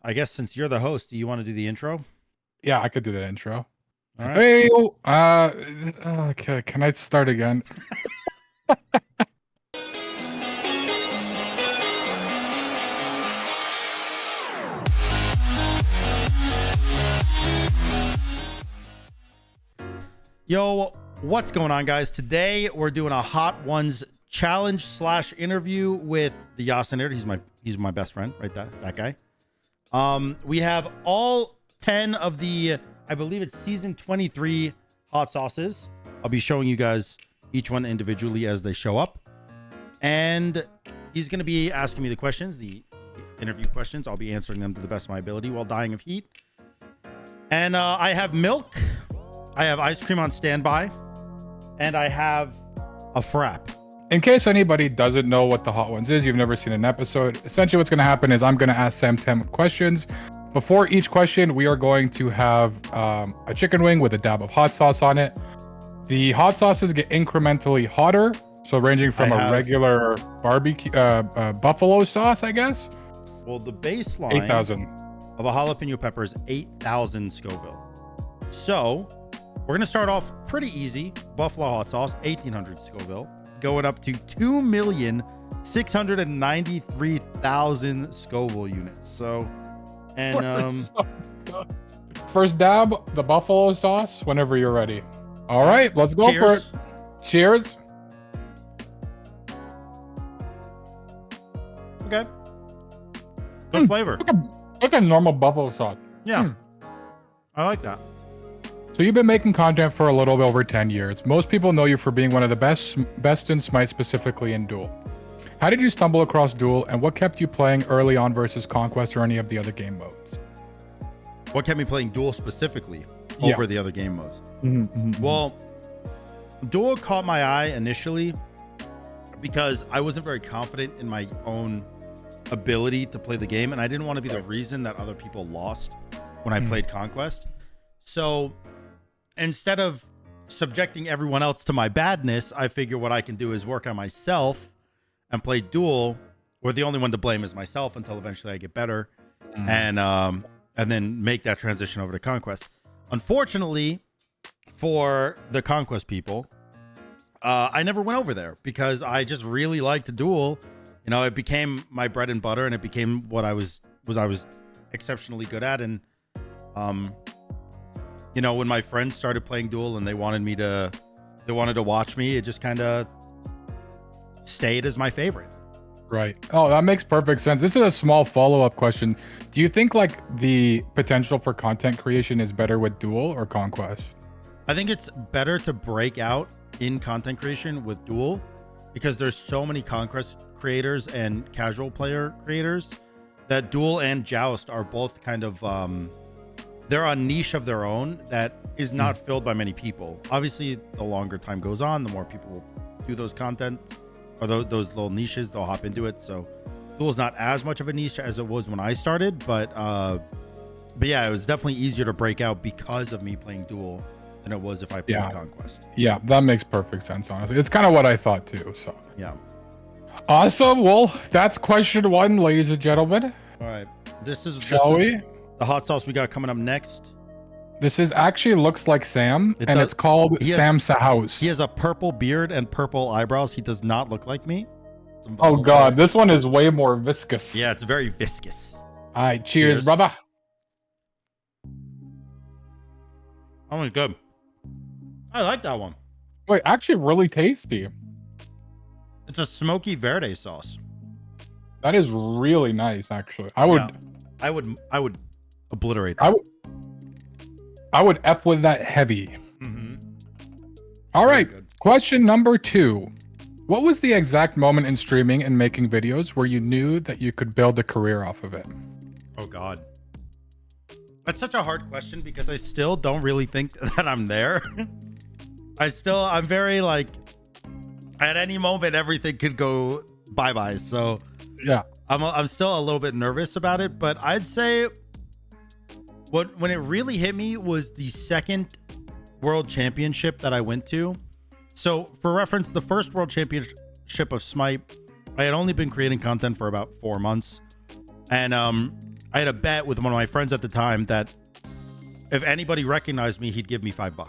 I guess since you're the host, do you want to do the intro? Yeah, I could do the intro. All right. Hey, okay, can I start again? Yo, what's going on, guys? Today we're doing a Hot Ones challenge / interview with the Yasinir. He's my best friend, right? That guy. We have all 10 of the, I believe it's season 23 hot sauces. I'll be showing you guys each one individually as they show up. And he's going to be asking me the questions, the interview questions. I'll be answering them to the best of my ability while dying of heat. And I have milk. I have ice cream on standby. And I have a frap. In case anybody doesn't know what the Hot Ones is, you've never seen an episode. Essentially, what's going to happen is I'm going to ask Sam 10 questions. Before each question, we are going to have a chicken wing with a dab of hot sauce on it. The hot sauces get incrementally hotter, so ranging from a regular barbecue buffalo sauce, I guess. Well, the baseline 8,000 of a jalapeno pepper is 8,000 Scoville. So we're going to start off pretty easy. Buffalo hot sauce, 1,800 Scoville. Going up to 2,693,000 Scoville units. So, and first dab, the buffalo sauce, whenever you're ready. All right, let's go for it. Cheers. Okay. Good flavor. Like a normal buffalo sauce. Yeah. I like that. So you've been making content for a little bit over 10 years. Most people know you for being one of the best in Smite, specifically in Duel. How did you stumble across Duel, and what kept you playing early on versus Conquest or any of the other game modes? What kept me playing Duel specifically over the other game modes? Well, Duel caught my eye initially because I wasn't very confident in my own ability to play the game, and I didn't want to be the reason that other people lost when I played Conquest. So instead of subjecting everyone else to my badness, I figure what I can do is work on myself and play Duel, where the only one to blame is myself until eventually I get better, and then make that transition over to Conquest. Unfortunately for the Conquest people, I never went over there because I just really liked the Duel. You know, it became my bread and butter, and it became what I was exceptionally good at. And you know, when my friends started playing Duel and they wanted to watch me, it just kind of stayed as my favorite. Right. Oh, that makes perfect sense. This is a small follow-up question. Do you think like the potential for content creation is better with Duel or Conquest? I think it's better to break out in content creation with Duel because there's so many Conquest creators and casual player creators that Duel and Joust are both kind of they're a niche of their own that is not filled by many people. Obviously, the longer time goes on, the more people will do those content or those little niches, they'll hop into it. So Duel's not as much of a niche as it was when I started, but yeah, it was definitely easier to break out because of me playing Duel than it was if I played Conquest. Yeah, that makes perfect sense, honestly. It's kind of what I thought too, so. Yeah. Awesome. Well, that's question 1, ladies and gentlemen. All right. Shall we? The hot sauce we got coming up next. This is actually looks like Sam, it's called Sam's House. He has a purple beard and purple eyebrows. He does not look like me. Oh God, this one is way more viscous. Yeah, it's very viscous. All right, cheers, brother. That one's good. I like that one. Wait, actually really tasty. It's a smoky verde sauce. That is really nice, actually. I would obliterate that. I would F with that heavy. All right, question number 2. What was the exact moment in streaming and making videos where you knew that you could build a career off of it? Oh God. That's such a hard question because I still don't really think that I'm there. I'm very like, at any moment, everything could go bye-bye. So yeah, I'm still a little bit nervous about it, but I'd say when it really hit me was the second world championship that I went to. So for reference, the first world championship of Smite, I had only been creating content for about 4 months. And I had a bet with one of my friends at the time that if anybody recognized me, he'd give me $5.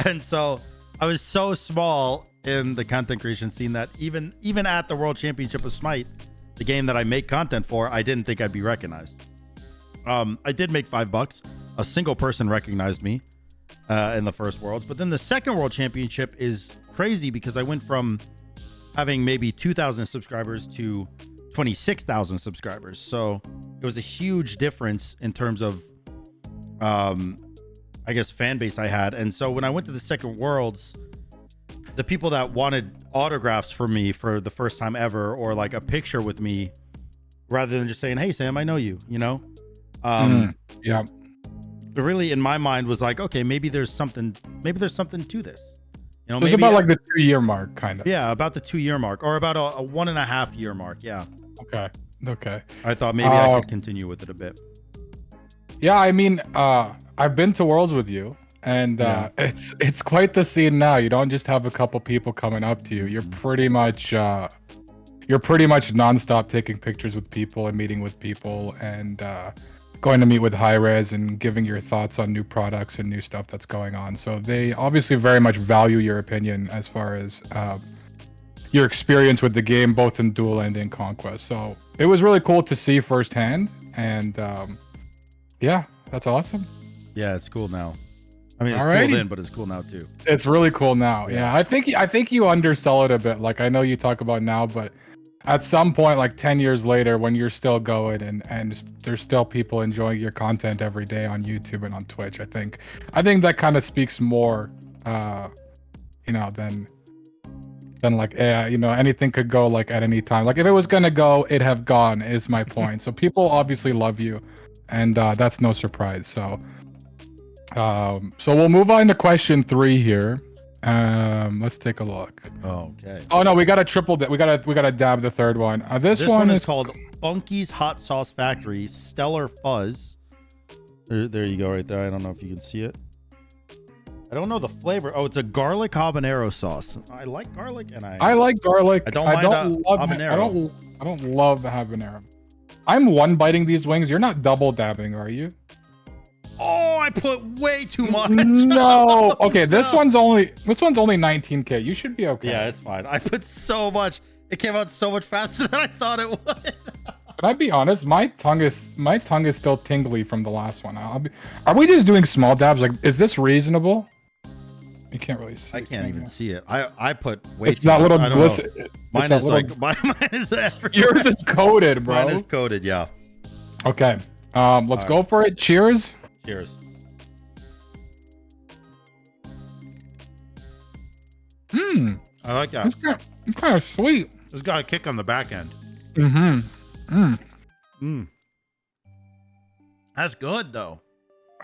And so I was so small in the content creation scene that even at the World Championship of Smite, the game that I make content for, I didn't think I'd be recognized. I did make $5. A single person recognized me in the first Worlds, but then the second World Championship is crazy because I went from having maybe 2,000 subscribers to 26,000 subscribers. So it was a huge difference in terms of, I guess, fan base I had. And so when I went to the second Worlds, the people that wanted autographs from me for the first time ever, or like a picture with me, rather than just saying, "Hey Sam, I know you," Yeah. It really, in my mind, was like, okay, maybe there's something to this. It was about like the 2-year mark, kind of. Yeah, about the 2-year mark, or about a 1.5 year mark. Yeah. Okay. I thought maybe I could continue with it a bit. Yeah, I mean, I've been to Worlds with you, and it's quite the scene now. You don't just have a couple people coming up to you. You're pretty much nonstop taking pictures with people and meeting with people, and going to meet with Hi-Rez and giving your thoughts on new products and new stuff that's going on. So they obviously very much value your opinion as far as your experience with the game, both in Duel and in Conquest. So it was really cool to see firsthand, and yeah, that's awesome. Yeah, it's cool now. I mean, it's Alrighty. cool then, but it's cool now too. It's really cool now. Yeah, I think you undersell it a bit. Like, I know you talk about now, but at some point, like 10 years later, when you're still going and there's still people enjoying your content every day on YouTube and on Twitch, I think that kind of speaks more, than like, anything could go like at any time. Like, if it was gonna go, it'd have gone, is my point. So people obviously love you, and that's no surprise. So we'll move on to question 3 here. Let's take a look. Okay. Oh no, we got we gotta dab the third one. This one is called Funky's Hot Sauce Factory Stellar Fuzz. There you go, right there. I don't know if you can see it. I don't know the flavor. Oh, it's a garlic habanero sauce. I like garlic, and I like garlic. I don't love habanero. I don't love the habanero. I'm one biting these wings. You're not double dabbing, are you? Oh, I put way too much. No. Okay, this one's only 19K. You should be okay. Yeah, it's fine. I put so much. It came out so much faster than I thought it would. Can I be honest? My tongue is still tingly from the last one. Are we just doing small dabs? Like, is this reasonable? You can't really see. I can't even see it. I put way it's too not much. Little glisten. Mine is like mine is everywhere. Yours is coated, bro. Mine is coated, yeah. Okay. Let's go for it. Cheers. Cheers. I like that. It's kind of sweet. It's got a kick on the back end. That's good though.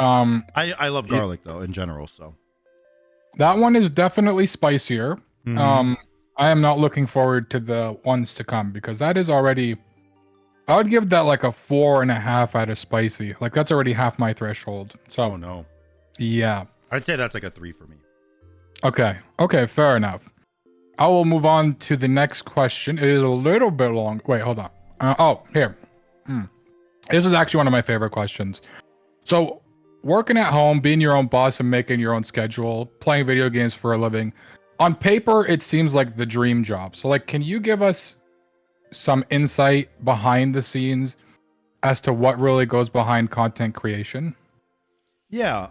I love garlic though in general, so. That one is definitely spicier. I am not looking forward to the ones to come, because that is already, I would give that like a 4.5 out of spicy. Like, that's already half my threshold. So, oh no. Yeah. I'd say that's like a 3 for me. Okay, fair enough. I will move on to the next question. It is a little bit long. Wait, hold on. Here. This is actually one of my favorite questions. So, working at home, being your own boss and making your own schedule, playing video games for a living, on paper, it seems like the dream job. So, like, can you give us some insight behind the scenes as to what really goes behind content creation? Yeah.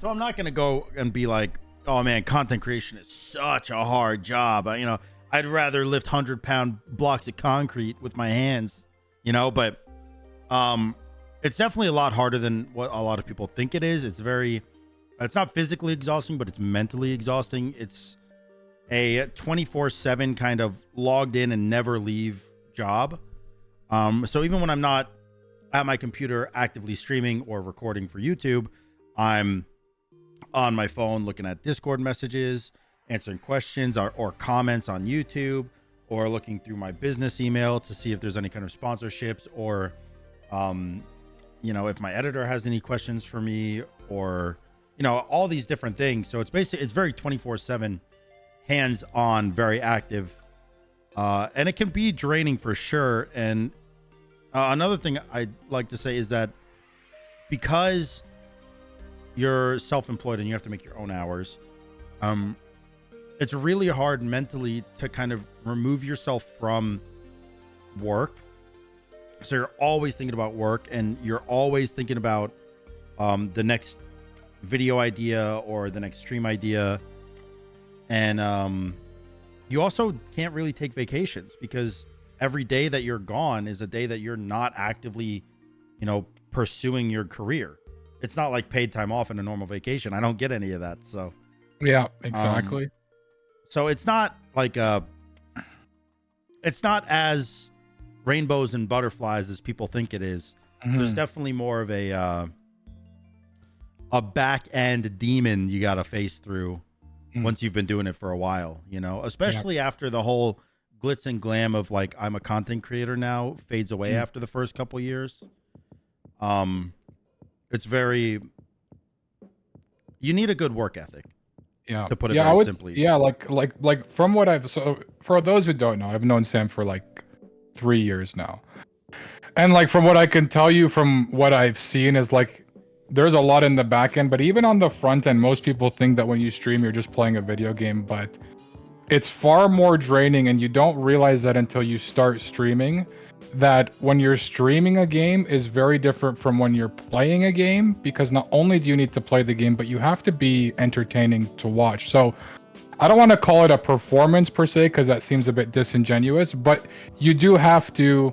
So I'm not going to go and be like, oh man, content creation is such a hard job. I'd rather lift 100-pound blocks of concrete with my hands, but it's definitely a lot harder than what a lot of people think it is. It's not physically exhausting, but it's mentally exhausting. It's a 24/7 kind of logged in and never leave job. So even when I'm not at my computer actively streaming or recording for YouTube, I'm on my phone looking at Discord messages, answering questions or comments on YouTube, or looking through my business email to see if there's any kind of sponsorships, or if my editor has any questions for me, or all these different things. So it's very 24/7 hands-on, very active, and it can be draining for sure. And Another thing I'd like to say is that because you're self-employed and you have to make your own hours, it's really hard mentally to kind of remove yourself from work. So you're always thinking about work, and you're always thinking about the next video idea or the next stream idea. And you also can't really take vacations, because every day that you're gone is a day that you're not actively, pursuing your career. It's not like paid time off in a normal vacation. I don't get any of that. So yeah, exactly. So it's not like it's not as rainbows and butterflies as people think it is. There's definitely more of a back end demon you got to face through once you've been doing it for a while, especially after the whole glitz and glam of like, I'm a content creator now fades away after the first couple years. It's very, you need a good work ethic. Yeah. To put it very simply. Yeah. Like from what so for those who don't know, I've known Sam for like 3 years now. And like, from what I can tell you, from what I've seen, is like, there's a lot in the back end, but even on the front end, most people think that when you stream, you're just playing a video game, but it's far more draining. And you don't realize that until you start streaming, that when you're streaming a game is very different from when you're playing a game, because not only do you need to play the game, but you have to be entertaining to watch. So I don't want to call it a performance per se, because that seems a bit disingenuous, but you do have to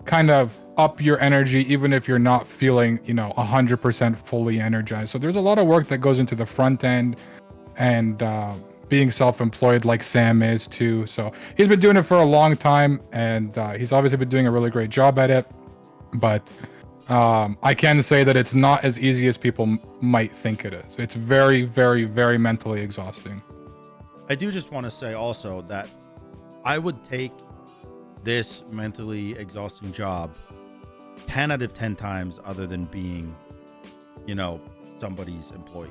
kind of up your energy, even if you're not feeling, 100% fully energized. So there's a lot of work that goes into the front end, and being self-employed like Sam is too. So he's been doing it for a long time, and he's obviously been doing a really great job at it. But I can say that it's not as easy as people might think it is. It's very, very, very mentally exhausting. I do just want to say also that I would take this mentally exhausting job 10 out of 10 times other than being, somebody's employee.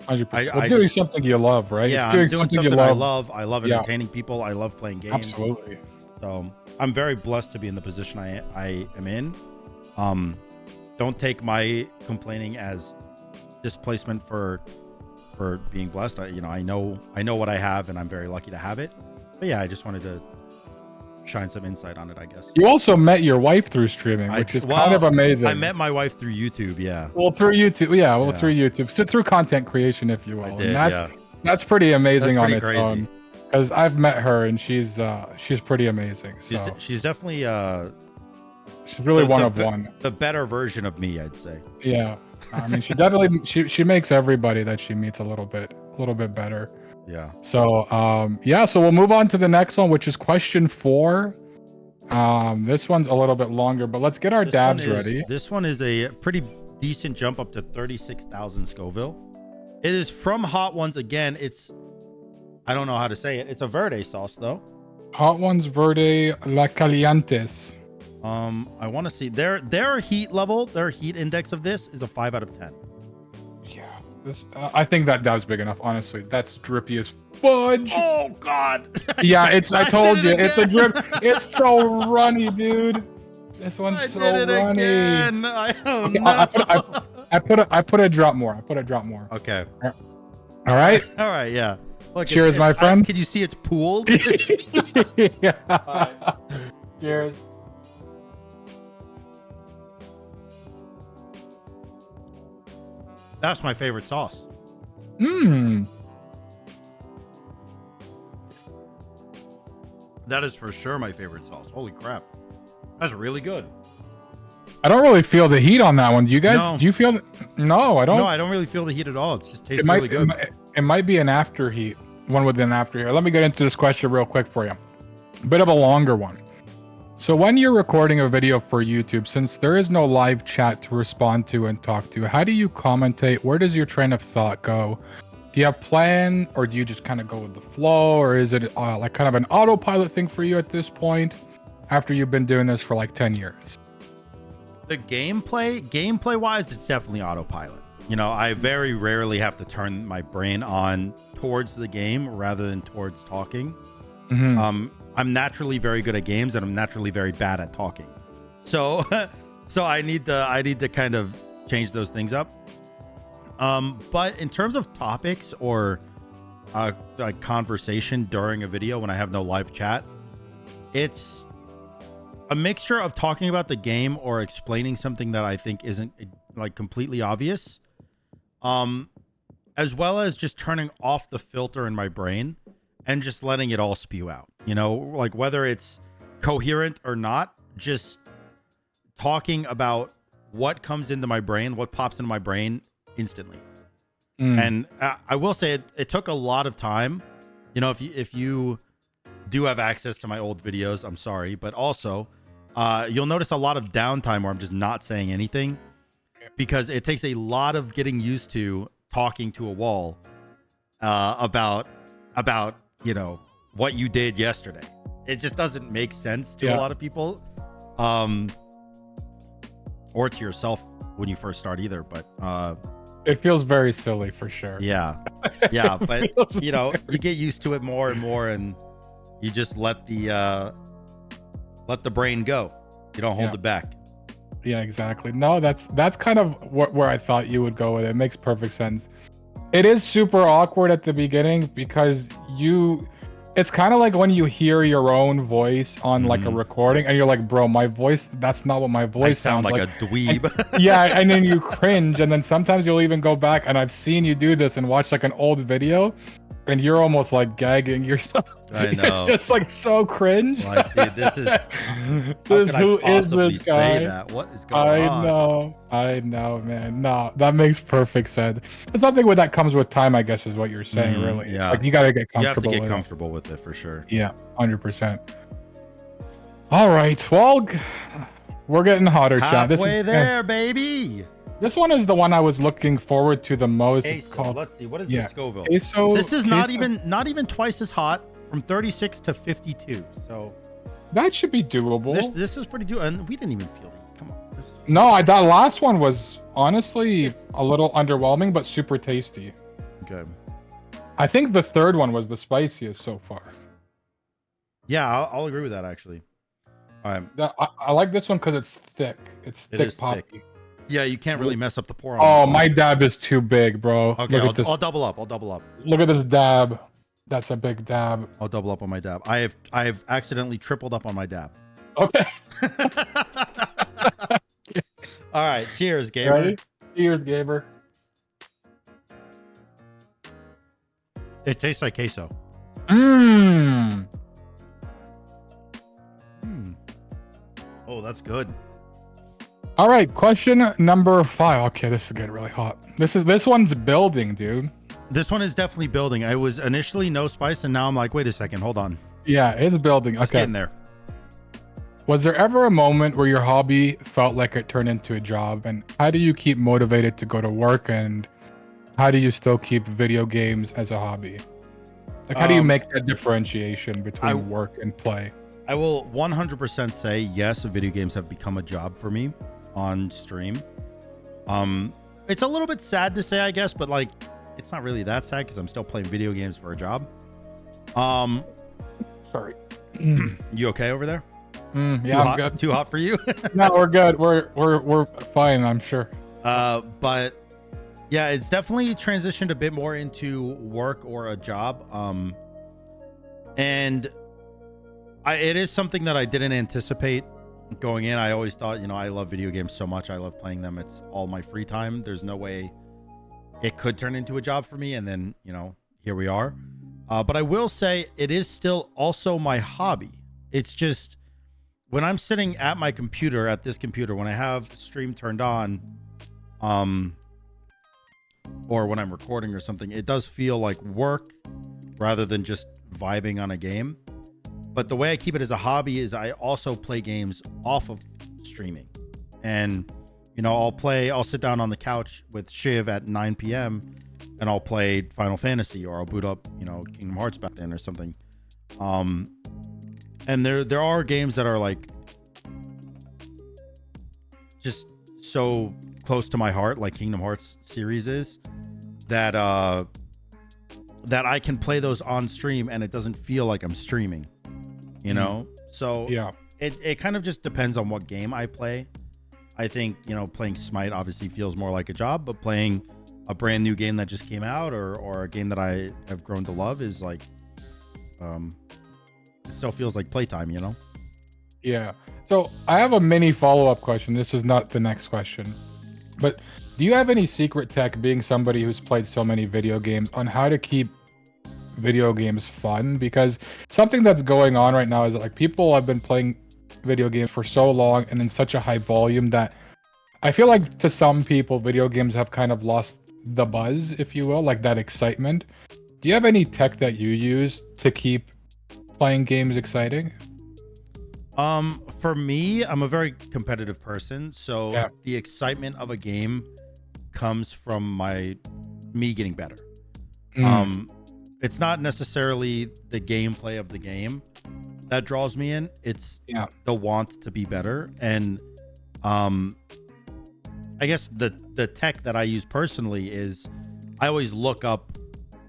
100%. Doing something you love, right? Yeah, it's doing something I love. I love entertaining people. I love playing games. Absolutely. So I'm very blessed to be in the position I am in. Don't take my complaining as displacement for being blessed. I know what I have, and I'm very lucky to have it. But yeah, I just wanted to shine some insight on it, I guess. You also met your wife through streaming, which is kind of amazing. I met my wife through YouTube, yeah. Well, through YouTube, through YouTube. So through content creation, if you will. I did, and that's pretty amazing on its crazy. Own. Because I've met her, and she's pretty amazing. So. She's definitely she's really one of one. The better version of me, I'd say. Yeah, I mean, she definitely she makes everybody that she meets a little bit better. Yeah. So so we'll move on to the next one, which is question 4. This one's a little bit longer, but let's get our dabs ready. This one is a pretty decent jump up to 36,000 Scoville. It is from Hot Ones again. I don't know how to say it. It's a verde sauce though. Hot Ones Verde La Calientes. I want to see their heat level, their heat index of this is a 5 out of 10. This, I think that dab's big enough. Honestly, that's drippy as fudge. Oh God! Yeah, I told you, it's a drip. It's so runny, dude. This one's so runny. Again. I put a drop more. Okay. All right. All right. Yeah. Look, cheers, my friend. Can you see it's pooled? Yeah. Right. Cheers. That's my favorite sauce. That is for sure my favorite sauce. Holy crap. That's really good. I don't really feel the heat on that one. Do you guys? No. Do you feel? No, I don't. No, I don't really feel the heat at all. It just tastes really good. It might be an after heat. One with an after here. Let me get into this question real quick for you. A bit of a longer one. So when you're recording a video for YouTube, since there is no live chat to respond to and talk to, how do you commentate? Where does your train of thought go? Do you have a plan, or do you just kind of go with the flow, or is it like kind of an autopilot thing for you at this point after you've been doing this for like 10 years? The gameplay wise, it's definitely autopilot. I very rarely have to turn my brain on towards the game rather than towards talking. I'm naturally very good at games, and I'm naturally very bad at talking. So so I need to kind of change those things up. But in terms of topics or like conversation during a video when I have no live chat, it's a mixture of talking about the game or explaining something that I think isn't like completely obvious, as well as just turning off the filter in my brain and just letting it all spew out, you know, like whether it's coherent or not, just talking about what comes into my brain, what pops into my brain instantly. And I will say it took a lot of time, you know, if you do have access to my old videos, I'm sorry, but also you'll notice a lot of downtime where I'm just not saying anything, because it takes a lot of getting used to talking to a wall about you know what you did yesterday. It just doesn't make sense to a lot of people, or to yourself when you first start either. But it feels very silly for sure. Yeah, but you know, you get used to it more and more, and you just let the brain go. You don't hold it back. Yeah, exactly. No, that's kind of where I thought you would go with it. It makes perfect sense. It is super awkward at the beginning because it's kind of like when you hear your own voice on like a recording and you're like, bro, my voice, that's not what my voice sounds like. A dweeb. And then you cringe, and then sometimes you'll even go back, and I've seen you do this and watch like an old video and you're almost like gagging yourself. I know. It's just like so cringe. Like, dude, this is who is this guy? Say that? What is going on? I know, man. No, that makes perfect sense. It's something with that comes with time, I guess, is what you're saying, really. Yeah. Like you gotta get comfortable. You have to get comfortable with it for sure. Yeah, 100%. All right. Well, we're getting hotter, chat. Halfway there, baby. This one is the one I was looking forward to the most. It's called, let's see, what is the Scoville? Queso, this is not even twice as hot, from 36 to 52. So that should be doable. This is pretty doable, and we didn't even feel it. Come on. No, that last one was honestly a little underwhelming, but super tasty. Okay. I think the third one was the spiciest so far. Yeah, I'll agree with that actually. All right. I like this one because it's thick. It's thick poppy. Thick. Yeah, you can't really mess up the pour. Oh, my dab is too big, bro. Okay, I'll double up. I'll double up. Look at this dab. That's a big dab. I'll double up on my dab. I have accidentally tripled up on my dab. Okay. All right. Cheers, Gaber. Ready? Cheers, Gaber. It tastes like queso. Oh, that's good. All right, question number 5. Okay, this is getting really hot. This one's building, dude. This one is definitely building. I was initially no spice, and now I'm like, wait a second, hold on. Yeah, it's building. Let's get in there. Was there ever a moment where your hobby felt like it turned into a job? And how do you keep motivated to go to work? And how do you still keep video games as a hobby? Like, how do you make that differentiation between work and play? I will 100% say yes, video games have become a job for me on stream. It's a little bit sad to say, I guess, but like, it's not really that sad because I'm still playing video games for a job. Sorry. You okay over there? Yeah, I'm good. Too hot for you? No, we're good. We're fine, I'm sure. But yeah, it's definitely transitioned a bit more into work or a job. And it is something that I didn't anticipate going in. I always thought, you know, I love video games so much. I love playing them. It's all my free time. There's no way it could turn into a job for me. And then, you know, here we are. But I will say it is still also my hobby. It's just when I'm sitting at my computer, at this computer, when I have stream turned on, or when I'm recording or something, it does feel like work rather than just vibing on a game. But the way I keep it as a hobby is I also play games off of streaming. And, you know, I'll sit down on the couch with Shiv at 9 p.m. and I'll play Final Fantasy, or I'll boot up, you know, Kingdom Hearts back then or something. And there are games that are like just so close to my heart, like Kingdom Hearts series is, that that I can play those on stream and it doesn't feel like I'm streaming. You know, so yeah, it kind of just depends on what game I play. I think, you know, playing Smite obviously feels more like a job, but playing a brand new game that just came out or a game that I have grown to love is like, it still feels like playtime, you know? Yeah. So I have a mini follow-up question. This is not the next question, but do you have any secret tech, being somebody who's played so many video games, on how to keep video games fun? Because something that's going on right now is that, like, people have been playing video games for so long and in such a high volume that I feel like to some people video games have kind of lost the buzz, if you will, like that excitement. Do you have any tech that you use to keep playing games exciting? For me, I'm a very competitive person, so Yeah. the excitement of a game comes from me getting better. It's not necessarily the gameplay of the game that draws me in. It's the want to be better. And I guess the tech that I use personally is I always look up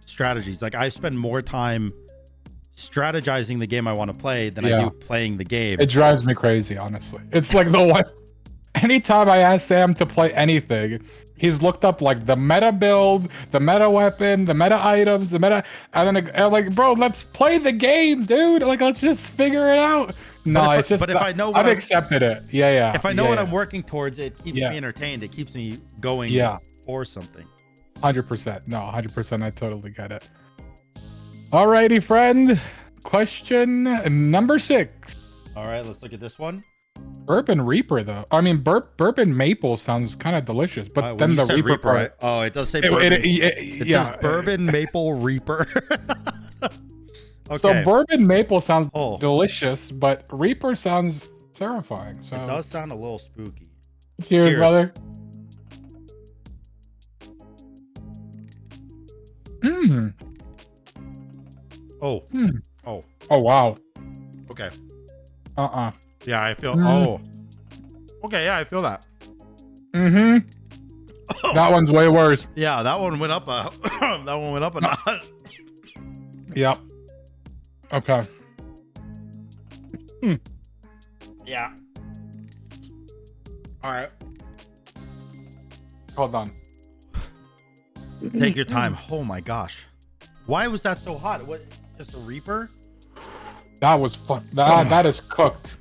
strategies. Like, I spend more time strategizing the game I want to play than I do playing the game. It drives me crazy, honestly. It's like the one. Anytime I ask Sam to play anything, he's looked up like the meta build, the meta weapon, the meta items, the meta, and then I'm like, bro, let's play the game, dude. Like, let's just figure it out. No, it's just. But if I know, I've accepted it. Yeah. If I know what I'm working towards, it keeps me entertained. It keeps me going for something. 100%. No, 100%. I totally get it. Alrighty, friend. Question number 6. All right, let's look at this one. Bourbon Reaper, though. I mean, bourbon maple sounds kind of delicious, but then the Reaper part. Right? Oh, it does say bourbon. It says bourbon maple Reaper. Okay. So bourbon maple sounds delicious, but Reaper sounds terrifying. So it does sound a little spooky. Cheers, brother. Oh. Oh, wow. Okay. Yeah, I feel. Oh. Okay, yeah, I feel that. That one's way worse. Yeah, that one went up a that one went up a notch. Yep. Okay. Yeah. All right. Hold on. Take your time. Oh my gosh. Why was that so hot? What, just a Reaper? That was fun. That is cooked.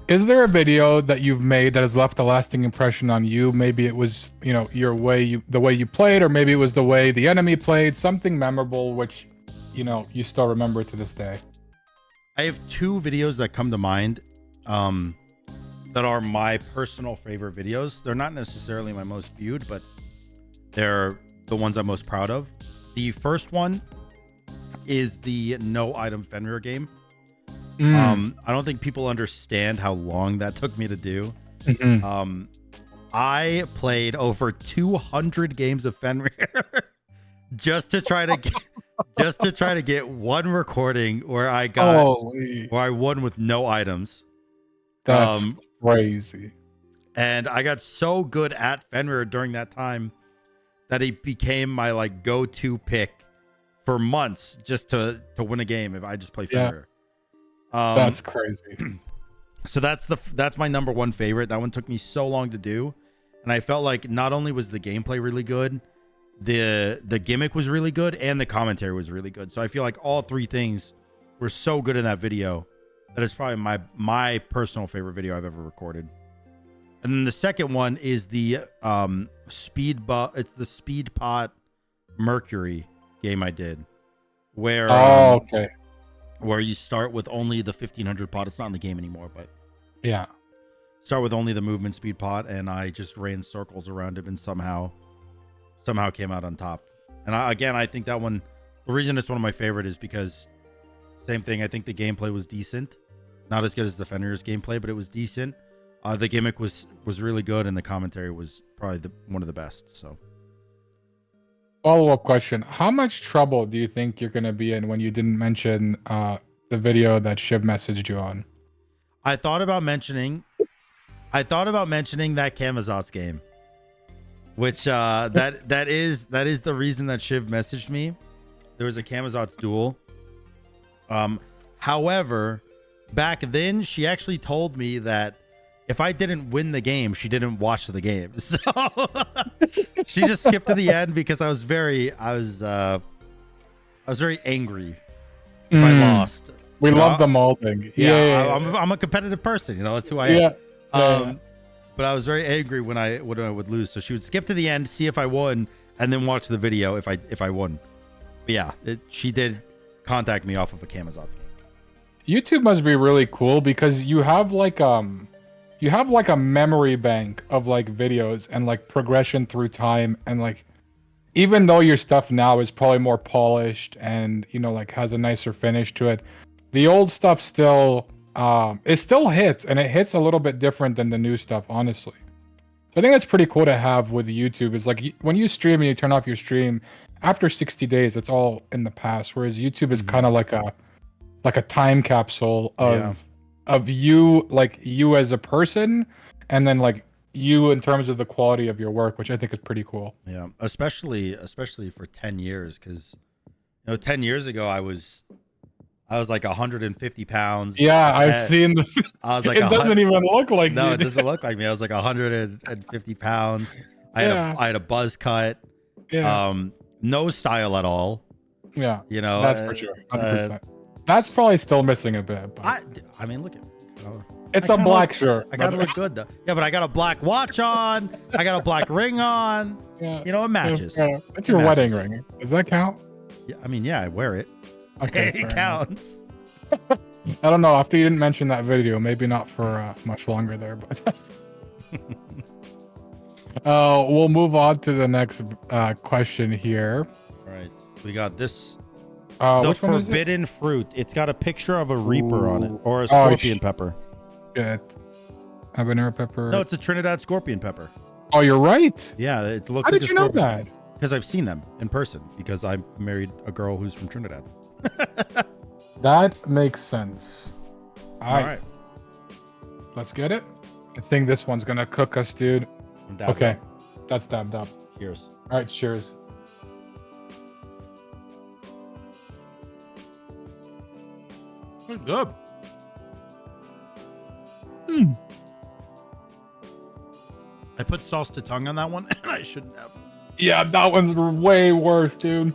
Is there a video that you've made that has left a lasting impression on you? Maybe it was, you know, the way you played, or maybe it was the way the enemy played, something memorable which, you know, you still remember to this day. I have 2 videos that come to mind that are my personal favorite videos. They're not necessarily my most viewed, but they're the ones I'm most proud of. The first one is the no item Fenrir game. I don't think people understand how long that took me to do. I played over 200 games of Fenrir just to try to get one recording where I won with no items. That's crazy. And I got so good at Fenrir during that time that it became my like go-to pick for months just to win a game if I just play Fenrir. That's crazy. So that's my number one favorite. That one took me so long to do, and I felt like not only was the gameplay really good, the gimmick was really good, and the commentary was really good. So I feel like all 3 things were so good in that video that it's probably my personal favorite video I've ever recorded. And then the second one is the it's the Speed Pot Mercury game I did, where where you start with only the 1500 pot. It's not in the game anymore, but start with only the movement speed pot, and I just ran circles around it and somehow came out on top. And I think that one, the reason it's one of my favorite is because same thing. I think the gameplay was decent, not as good as the Fenrir's gameplay, but it was decent. The gimmick was really good, and the commentary was probably one of the best. So, follow-up question: how much trouble do you think you're going to be in when you didn't mention the video that Shiv messaged you on? I thought about mentioning that Camazotz game, which that is the reason that Shiv messaged me. There was a Camazotz duel. However, back then she actually told me that if I didn't win the game, she didn't watch the game. So she just skipped to the end because I was very angry if I lost. We love the molding. Yeah. I'm a competitive person, that's who I am. But I was very angry when I would lose. So she would skip to the end, see if I won, and then watch the video if I won. But yeah, she did contact me off of a Kamazot's game. YouTube must be really cool because you have like a memory bank of like videos and like progression through time, and like even though your stuff now is probably more polished and like has a nicer finish to it, the old stuff still it still hits, and it hits a little bit different than the new stuff, honestly. So I think that's pretty cool to have with YouTube. Is like when you stream and you turn off your stream after 60 days, it's all in the past, whereas YouTube is kind of like a time capsule of you, like you as a person, and then like you in terms of the quality of your work, which I think is pretty cool. Yeah, especially for 10 years, because 10 years ago I was like 150 pounds. Yeah, I've seen the. I was like, it doesn't even look like. No, you. It doesn't look like me. I was like 150 pounds. I had a buzz cut. Yeah. No style at all. Yeah. That's for sure. 100%. That's probably still missing a bit. But I mean, look at. It's a black shirt. I gotta look good though. Yeah, but I got a black watch on. I got a black ring on. Yeah. It matches. That's your wedding ring. Does that count? Yeah, I mean, yeah, I wear it. Okay, it counts. I don't know. After you didn't mention that video, maybe not for much longer there, but. We'll move on to the next question here. All right, we got this. The forbidden fruit. It's got a picture of a reaper on it, or a scorpion pepper. Shit. Habanero pepper. No, it's a Trinidad Scorpion pepper. Oh, you're right. Yeah, it looks. How did you know that? Because I've seen them in person. Because I married a girl who's from Trinidad. That makes sense. All right. Let's get it. I think this one's gonna cook us, dude. Okay, that's dabbed up. Cheers. All right, cheers. It's good. I put sauce to tongue on that one, and I shouldn't have. Yeah, that one's way worse, dude.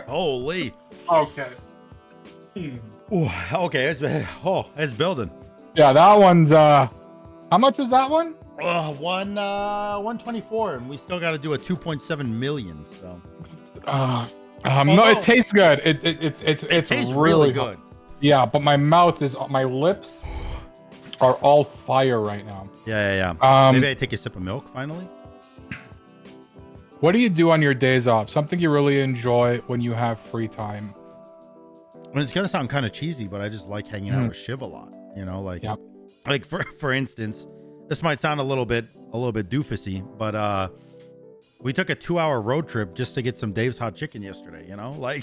Holy. Okay. Ooh, okay, it's building. Yeah, that one's how much was that one? 124, and we still got to do a 2.7 million. So. No, it tastes good. It tastes really good. Yeah, but my lips are all fire right now. Yeah. Maybe I take a sip of milk finally. What do you do on your days off? Something you really enjoy when you have free time? I mean, it's gonna sound kind of cheesy, but I just like hanging out with Shiv a lot. Like for instance, this might sound a little bit doofusy, but we took a 2-hour road trip just to get some Dave's hot chicken yesterday. I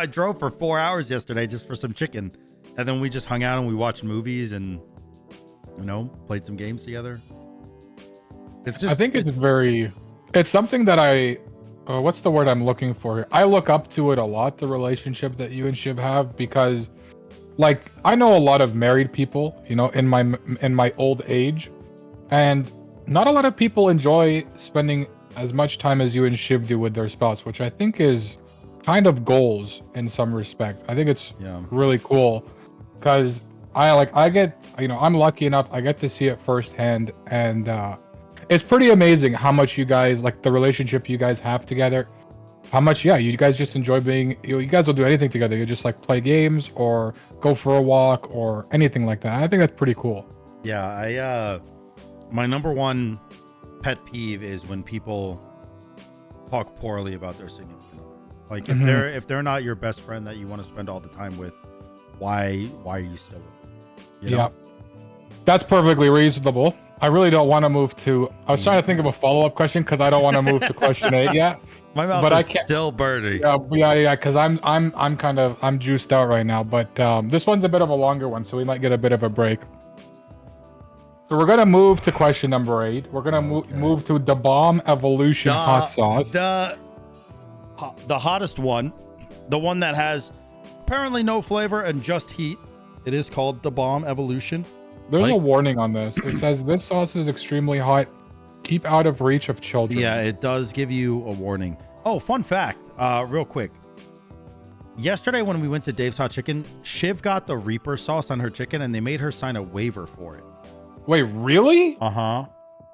drove for 4 hours yesterday just for some chicken, and then we just hung out and we watched movies and played some games together. It's something that what's the word I'm looking for here? I look up to it a lot, the relationship that you and Shiv have, because like I know a lot of married people, in my old age, and not a lot of people enjoy spending as much time as you and Shiv do with their spouse, which I think is kind of goals in some respect. I think it's really cool because I'm lucky enough, I get to see it firsthand, and it's pretty amazing how much you guys, like the relationship you guys have together, how much, you guys just enjoy being, you guys will do anything together. You just like play games or go for a walk or anything like that. I think that's pretty cool. Yeah, my number one pet peeve is when people talk poorly about their significant other. Like if they're not your best friend that you want to spend all the time with, why are you still with them? Yeah, that's perfectly reasonable. I really don't want to move to. I was trying to think of a follow-up question because I don't want to move to question 8 yet. My mouth is still burning. Yeah. Because I'm juiced out right now. But this one's a bit of a longer one, so we might get a bit of a break. So we're gonna move to question number 8. We're gonna move to the Bomb Evolution hot sauce. The hottest one The one that has apparently no flavor and just heat. It is called the Bomb Evolution. There's a warning on this. It says this sauce is extremely hot. Keep out of reach of children. Yeah, it does give you a warning. Oh, fun fact, real quick. Yesterday when we went to Dave's Hot Chicken, Shiv got the Reaper sauce on her chicken and they made her sign a waiver for it. Wait, really? Uh-huh.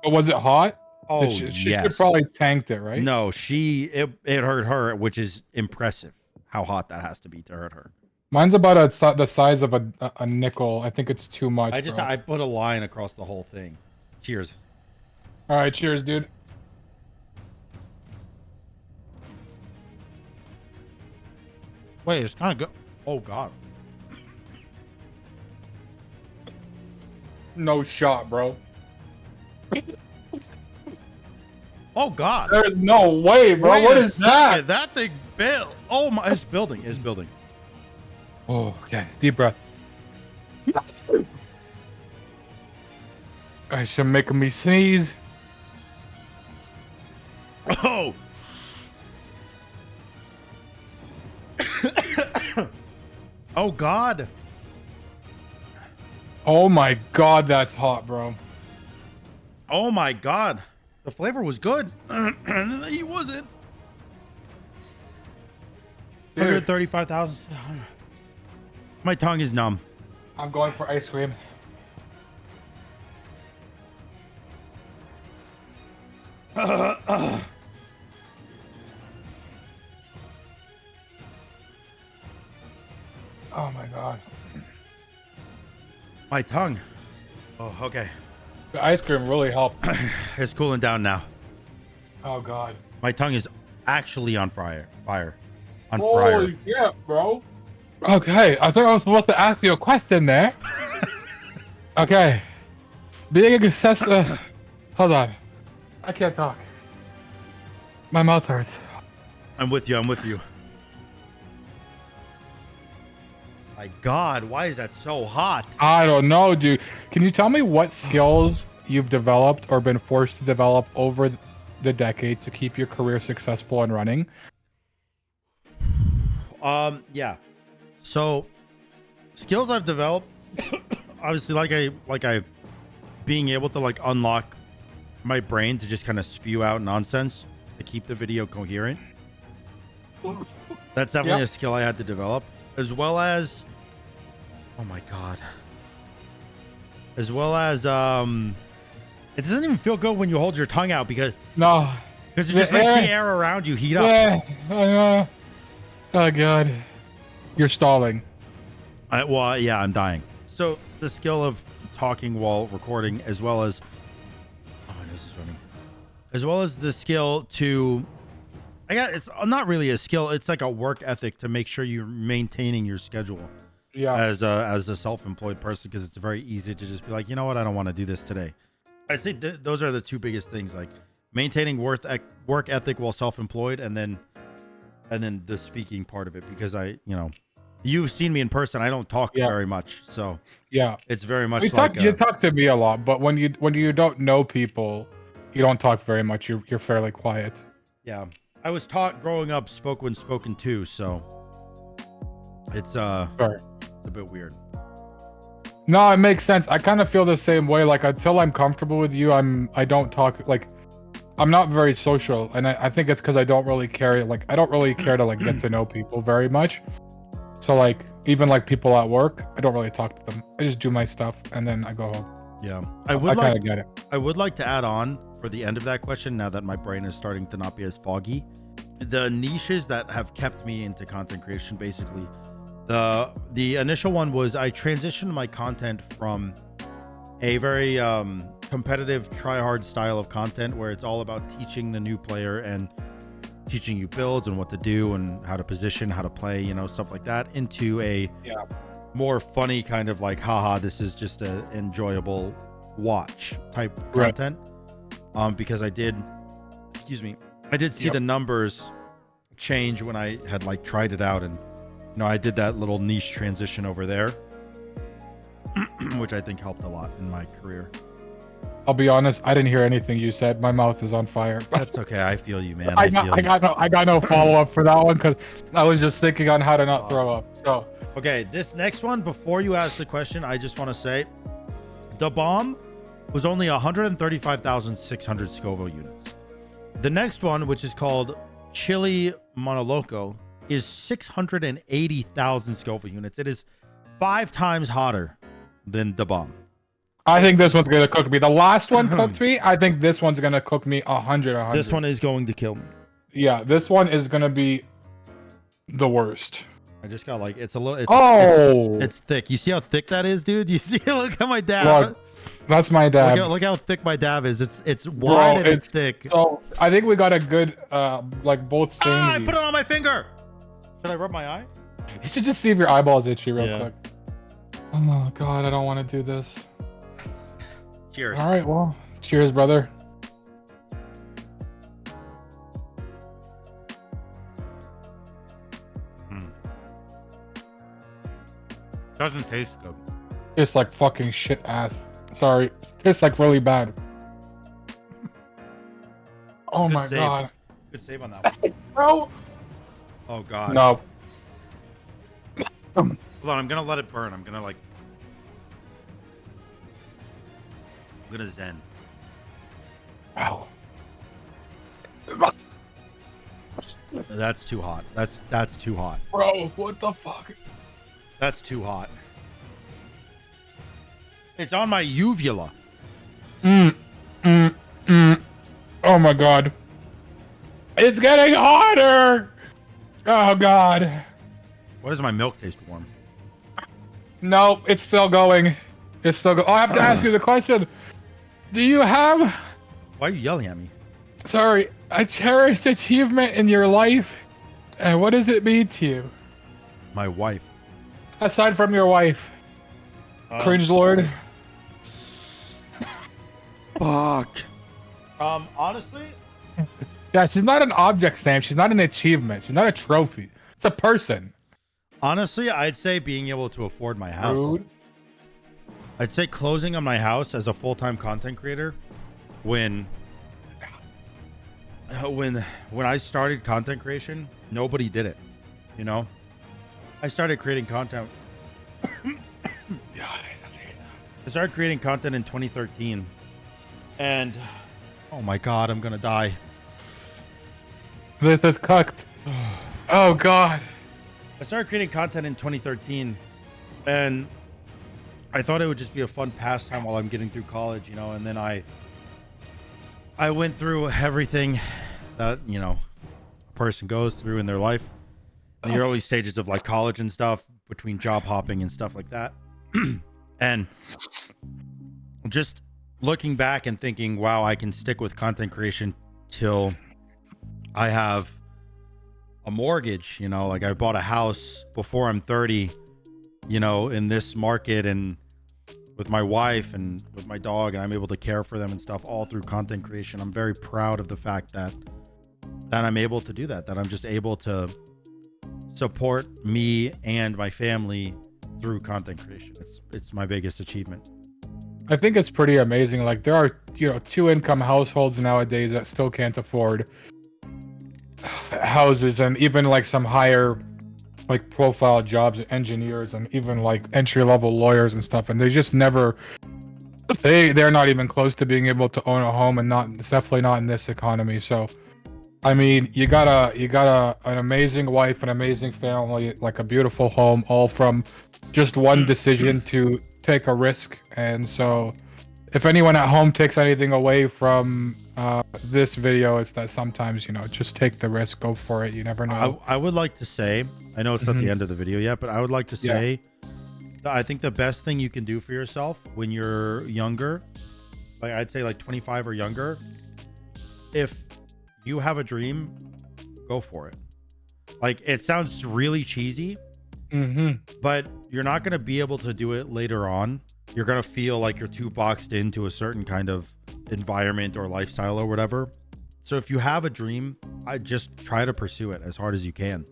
But was it hot? Oh, she yes. could probably tanked it, right? No, it hurt her, which is impressive how hot that has to be to hurt her. Mine's about the size of a nickel. I think it's too much. I put a line across the whole thing. Cheers. All right, cheers, dude. Wait, it's kind of good. Oh, God. No shot, bro. Oh, God. There's no way, bro. Wait what a is that? second. That thing built. Oh, my. It's building. It's building. Oh, okay. Deep breath. I should make me sneeze. Oh. Oh, God. Oh, my God. That's hot, bro. Oh, my God. The flavor was good. He wasn't. 135,000. My tongue is numb. I'm going for ice cream. Oh my God. My tongue. Oh, okay. The ice cream really helped. It's cooling down now. Oh God. My tongue is actually on fire. On Holy fire. yeah, bro. Okay, I think I was supposed to ask you a question there. Okay. Being a success. Hold on. I can't talk. My mouth hurts. I'm with you. I'm with you. My God, why is that so hot? I don't know, dude. Can you tell me what skills you've developed or been forced to develop over the decade to keep your career successful and running? Yeah. So, skills I've developed, obviously, like I being able to like unlock my brain to just kind of spew out nonsense to keep the video coherent. That's definitely a skill I had to develop, as well as, oh my God, as well as it doesn't even feel good when you hold your tongue out because it just makes the air around you heat up. Yeah, I know. Oh God, you're stalling. Well, yeah, I'm dying. So the skill of talking while recording, as well as as well as the skill to, it's not really a skill. It's like a work ethic to make sure you're maintaining your schedule. Yeah. As a self-employed person, because it's very easy to just be like, you know what, I don't want to do this today. I think those are the two biggest things, like maintaining work ethic while self-employed, and then the speaking part of it, because you've seen me in person. I don't talk very much, so yeah, it's very much you talk to me a lot, but when you don't know people, you don't talk very much. You're fairly quiet. Yeah, I was taught growing up spoke when spoken to, so it's it's a bit weird. No, it makes sense. I kind of feel the same way. Like until I'm comfortable with you, I don't talk. Like I'm not very social, and I think it's because I don't really care. Like I don't really care to like get to know people very much. So like even like people at work, I don't really talk to them. I just do my stuff and then I go home. Yeah, I kind of get it. I would like to add on for the end of that question, now that my brain is starting to not be as foggy, the niches that have kept me into content creation, basically. The initial one was I transitioned my content from a very competitive try-hard style of content where it's all about teaching the new player and teaching you builds and what to do and how to position, how to play, stuff like that, into a more funny kind of like, haha, this is just a enjoyable watch type content. Because I did see the numbers change when I had like tried it out, and I did that little niche transition over there, which I think helped a lot in my career. I'll be honest, I didn't hear anything you said. My mouth is on fire. That's okay. I feel you, man. I got no follow up for that one because I was just thinking on how to not throw up. So okay, this next one, before you ask the question, I just want to say the bomb was only 135,600 Scoville units. The next one, which is called Chili Monoloco, is 680,000 Scoville units. It is 5 times hotter than the bomb. I think this one's gonna cook me. The last one cooked me. I think this one's gonna cook me 100. This one is going to kill me. Yeah, this one is gonna be the worst. I just got like it's a little. It's thick. You see how thick that is, dude? You see? Look at my dab. Look, that's my dab. Look how thick my dab is. It's wide and it's thick. So I think we got a good like both same. I put it on my finger. Should I rub my eye? You should just see if your eyeballs itchy real quick. Oh god, I don't want to do this. Cheers. All right, well, cheers, brother. Doesn't taste good. Tastes like fucking shit ass. Sorry, tastes like really bad. Oh my god. Good save on that one. Bro. Oh god. No. Hold on, I'm gonna let it burn. I'm gonna zen. Ow. That's too hot. That's too hot. Bro, what the fuck? That's too hot. It's on my uvula. Oh my god. It's getting hotter. Oh god. Why does my milk taste warm? No, it's still going. It's still going. Oh, I have to ask you the question. Do you have... Why are you yelling at me? Sorry, a cherished achievement in your life? And what does it mean to you? My wife. Aside from your wife. Cringe Lord. Fuck. Honestly? Yeah, she's not an object, Sam. She's not an achievement. She's not a trophy. It's a person. Honestly, I'd say being able to afford my house. Rude. I'd say closing on my house as a full-time content creator when I started content creation, nobody did it, you know? I started creating content. I started creating content in 2013 and oh my god, I'm gonna die. This is cooked. Oh god. I started creating content in 2013 and I thought it would just be a fun pastime while I'm getting through college, you know, and then I went through everything that, you know, a person goes through in their life in the early stages of like college and stuff, between job hopping and stuff like that. And just looking back and thinking, wow, I can stick with content creation till I have a mortgage, you know, like I bought a house before I'm 30, you know, in this market and with my wife and with my dog, and I'm able to care for them and stuff all through content creation. I'm very proud of the fact that I'm able to do that I'm just able to support me and my family through content creation. It's my biggest achievement. I think it's pretty amazing. Like there are, you know, 2-income households nowadays that still can't afford houses, and even like some higher like profile jobs, engineers, and even like entry-level lawyers and stuff, and they just never, they're not even close to being able to own a home, and definitely not in this economy. So I mean, you got an amazing wife, an amazing family, like a beautiful home, all from just one decision to take a risk. And so if anyone at home takes anything away from this video, it's that sometimes, you know, just take the risk, go for it. You never know. I would like to say, I know it's not the end of the video yet, but I would like to say, I think the best thing you can do for yourself when you're younger, like I'd say like 25 or younger, if you have a dream, go for it. Like it sounds really cheesy, but you're not going to be able to do it later on. You're going to feel like you're too boxed into a certain kind of environment or lifestyle or whatever. So if you have a dream, I just try to pursue it as hard as you can.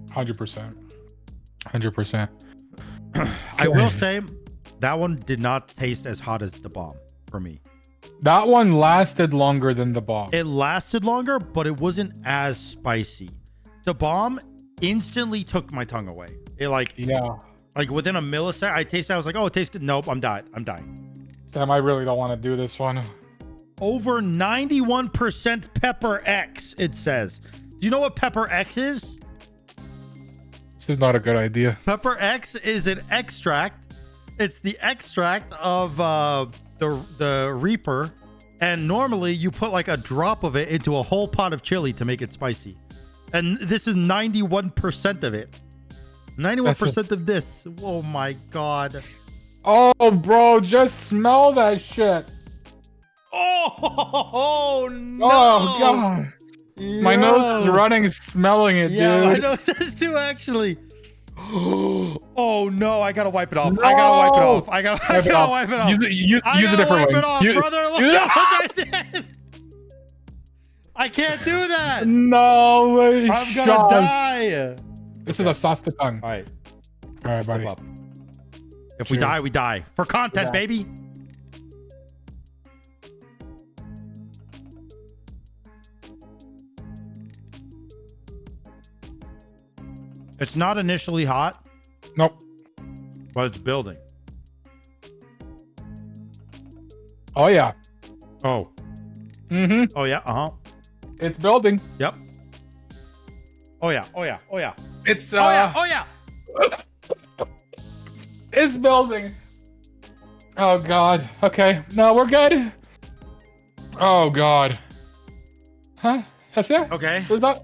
100%. 100%. I will say that one did not taste as hot as the bomb for me. That one lasted longer than the bomb. It lasted longer, but it wasn't as spicy. The bomb instantly took my tongue away. It like within a millisecond, I tasted. I was like, oh, it tastes good. Nope, I'm dying. Sam, I really don't want to do this one. Over 91% pepper X. It says. Do you know what pepper X is? This is not a good idea. Pepper X is an extract. It's the extract of the Reaper, and normally you put like a drop of it into a whole pot of chili to make it spicy. And this is 91% of it. 91% of this. Oh my god. Oh, bro, just smell that shit. Oh no. Oh god. Yo. My nose is running smelling it, yeah, dude. my nose is too, actually. Oh no, I gotta wipe it off. No. I gotta wipe it off. I gotta wipe it off. Use a different way. Wipe it off, brother. Look at what I did. I can't do that. No way. I'm gonna die. This is a sauce to tongue. All right, buddy. If we die, we die. For content, baby. It's not initially hot. Nope. But it's building. Oh yeah. Oh. Mm-hmm. Oh yeah. Uh-huh. It's building. Yep. Oh yeah. Oh yeah. Oh yeah. It's oh yeah. Oh yeah. It's building. Oh god. Okay. No, we're good. Oh god. Huh? That's it? Okay. Is that...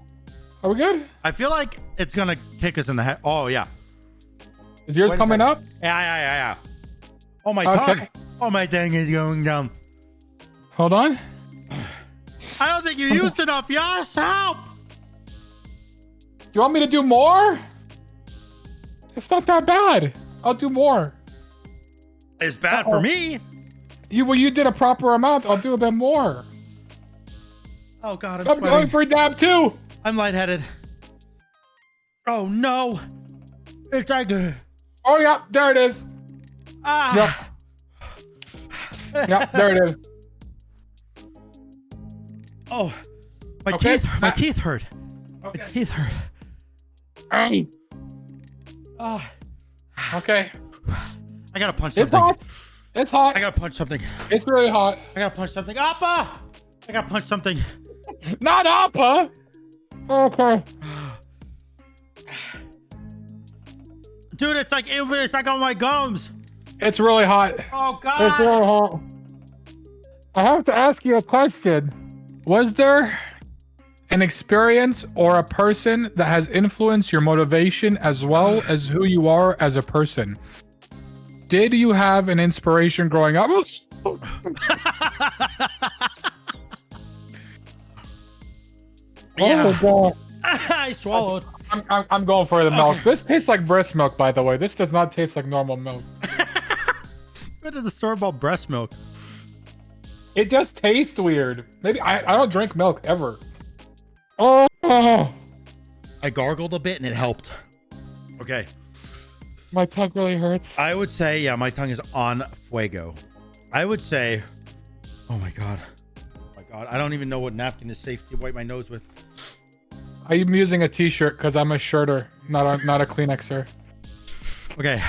Are we good? I feel like it's gonna kick us in the head. Oh yeah. Is yours coming up? Yeah. Oh my tongue. Oh my tongue is going down. Hold on. I don't think you used enough. Yes, help. You want me to do more? It's not that bad. I'll do more. It's bad for me. You did a proper amount. I'll do a bit more. Oh god, I'm going for dab 2. I'm lightheaded. Oh no. It's like oh yeah, there it is. Ah. Yep. Yep, there it is. Oh, my teeth hurt. My teeth hurt. Hey. Oh. Okay. I gotta punch It's something. hot. It's hot. I gotta punch something. It's really hot. I gotta punch something. Appa! I gotta punch something. Not Appa. Okay. Dude, it's like on my gums. It's really hot. Oh god. It's really hot. I have to ask you a question. Was there an experience or a person that has influenced your motivation as well as who you are as a person? Did you have an inspiration growing up? Yeah. Oh god. I swallowed. I'm going for the milk. This tastes like breast milk, by the way. This does not taste like normal milk. Went to the store about breast milk. It just tastes weird. Maybe I don't drink milk ever. Oh. I gargled a bit and it helped. Okay. My tongue really hurts. I would say, yeah, my tongue is on fuego. I would say, oh my god. Oh my god. I don't even know what napkin is safe to wipe my nose with. I'm using a t-shirt because I'm a shirter, not a Kleenexer. Okay.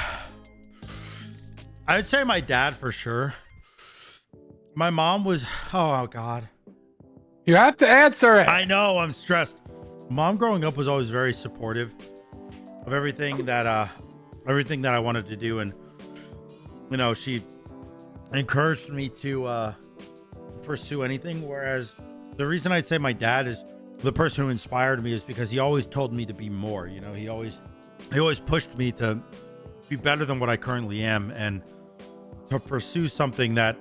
I would say my dad for sure. My mom was, oh god. You have to answer it. I know, I'm stressed. Mom growing up was always very supportive of everything that I wanted to do, and you know, she encouraged me to pursue anything. Whereas the reason I'd say my dad is the person who inspired me is because he always told me to be more. You know, he always pushed me to be better than what I currently am and to pursue something that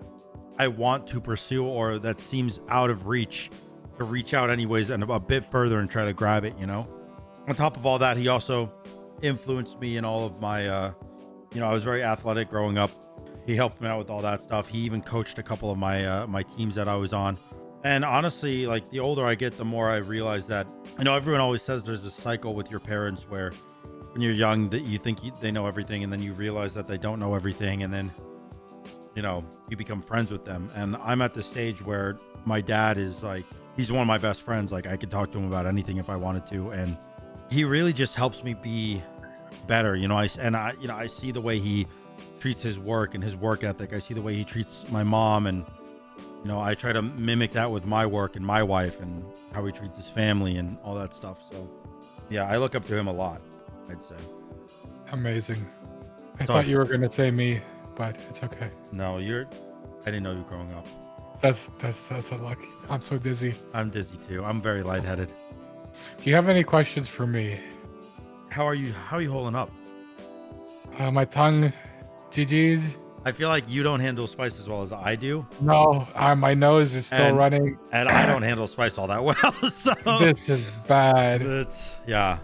I want to pursue or that seems out of reach, to reach out anyways and a bit further and try to grab it, you know. On top of all that, he also influenced me in all of my you know, I was very athletic growing up. He helped me out with all that stuff. He even coached a couple of my my teams that I was on. And honestly, like, the older I get, the more I realize that, you know, everyone always says there's this cycle with your parents where when you're young that you think they know everything, and then you realize that they don't know everything, and then you become friends with them. And I'm at the stage where my dad is like, he's one of my best friends. Like I could talk to him about anything if I wanted to. And he really just helps me be better. I see the way he treats his work and his work ethic. I see the way he treats my mom, and I try to mimic that with my work and my wife and how he treats his family and all that stuff. So yeah, I look up to him a lot, I'd say. Amazing. I thought you were gonna say me, but it's okay. No, I didn't know you growing up. That's a luck. I'm so dizzy. I'm dizzy too. I'm very lightheaded. Do you have any questions for me? How are you holding up? My tongue, GG's. I feel like you don't handle spice as well as I do. No, my nose is still running. And I don't handle spice all that well. So this is bad. Yeah.